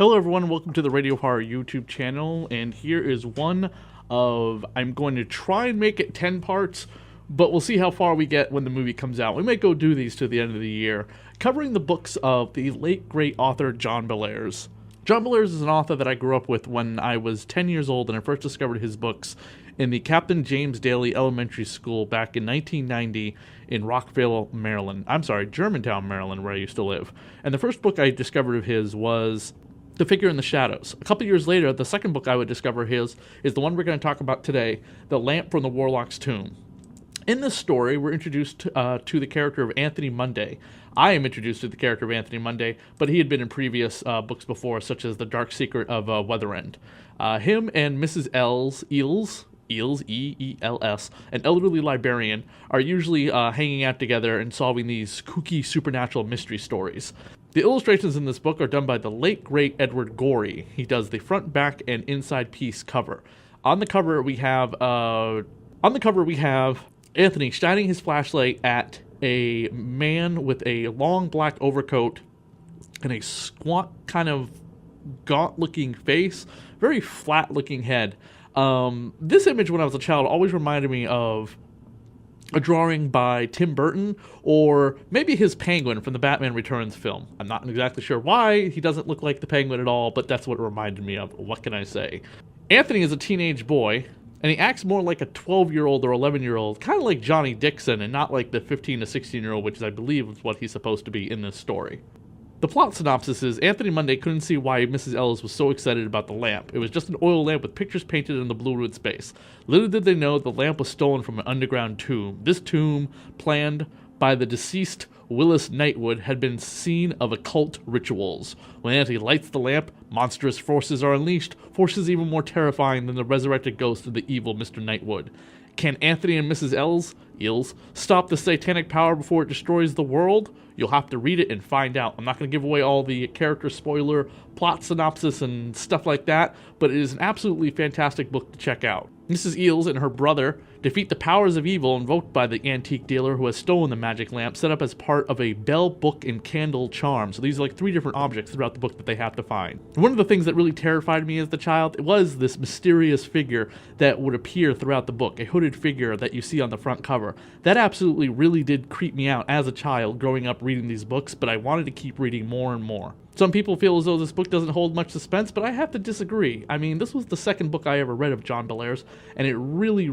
Hello everyone, welcome to the Radio Horror YouTube channel, and here is one of, I'm going to try and make it 10 parts, but we'll see how far we get when the movie comes out. We might go do these to the end of the year, covering the books of the late great author John Bellairs. John Bellairs is an author that I grew up with when I was 10 years old and I first discovered his books in the Captain James Daly Elementary School back in 1990 in Rockville, Maryland. I'm sorry, Germantown, Maryland, where I used to live. And the first book I discovered of his was The Figure in the Shadows. A couple years later, the second book I would discover his is the one we're going to talk about today, The Lamp from the Warlocks' Tomb. In this story, we're introduced to the character of Anthony Munday. I am introduced to the character of Anthony Munday, but he had been in previous books before, such as The Dark Secret of Weatherend. Him and Mrs. Eels, E-E-L-S, an elderly librarian, are usually hanging out together and solving these kooky supernatural mystery stories. The illustrations in this book are done by the late great Edward Gorey. He does the front, back, and inside piece cover. On the cover we have Anthony shining his flashlight at a man with a long black overcoat and a squat, kind of gaunt-looking face, very flat-looking head. This image, when I was a child, always reminded me of a drawing by Tim Burton, or maybe his penguin from the Batman Returns film. I'm not exactly sure why he doesn't look like the penguin at all, but that's what it reminded me of. What can I say? Anthony is a teenage boy, and he acts more like a 12-year-old or 11-year-old, kind of like Johnny Dixon, and not like the 15 to 16-year-old, which I believe is what he's supposed to be in this story. The plot synopsis is, Anthony Munday couldn't see why Mrs. Ellis was so excited about the lamp. It was just an oil lamp with pictures painted in the blue-wood space. Little did they know the lamp was stolen from an underground tomb. This tomb, planned by the deceased Willis Knightwood, had been scene of occult rituals. When Anthony lights the lamp, monstrous forces are unleashed, forces even more terrifying than the resurrected ghost of the evil Mr. Knightwood. Can Anthony and Mrs. Eels stop the satanic power before it destroys the world? You'll have to read it and find out. I'm not going to give away all the character spoiler, plot synopsis, and stuff like that, but it is an absolutely fantastic book to check out. Mrs. Eels and her brother defeat the powers of evil invoked by the antique dealer who has stolen the magic lamp, set up as part of a bell, book, and candle charm. So these are like 3 different objects throughout the book that they have to find. One of the things that really terrified me as a child was this mysterious figure that would appear throughout the book, a hooded figure that you see on the front cover. That absolutely really did creep me out as a child growing up reading these books, but I wanted to keep reading more and more. Some people feel as though this book doesn't hold much suspense, but I have to disagree. I mean, this was the second book I ever read of John Bellairs, and it really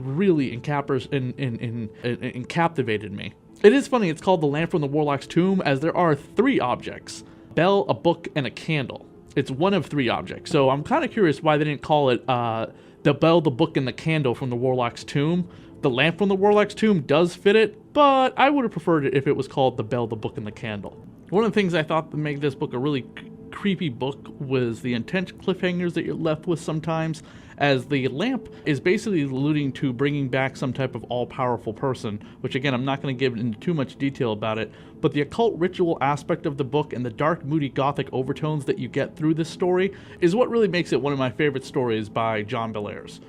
captivated me. It is funny, it's called The Lamp from the Warlock's Tomb, as there are 3 objects. A bell, a book, and a candle. It's one of 3 objects, so I'm kind of curious why they didn't call it the bell, the book, and the candle from the Warlock's Tomb. The lamp from the Warlock's Tomb does fit it, but I would have preferred it if it was called The Bell, the Book, and the Candle. One of the things I thought that made this book a really creepy book was the intense cliffhangers that you're left with sometimes, as the lamp is basically alluding to bringing back some type of all-powerful person, which again, I'm not going to give into too much detail about it, but the occult ritual aspect of the book and the dark, moody, gothic overtones that you get through this story is what really makes it one of my favorite stories by John Bellairs.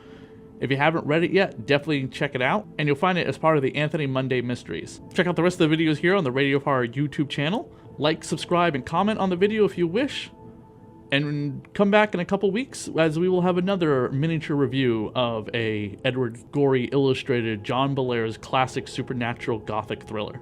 If you haven't read it yet, definitely check it out, and you'll find it as part of the Anthony Munday Mysteries. Check out the rest of the videos here on the Radio Horror YouTube channel. Like, subscribe, and comment on the video if you wish. And come back in a couple weeks as we will have another miniature review of a Edward Gorey illustrated John Bellairs classic supernatural gothic thriller.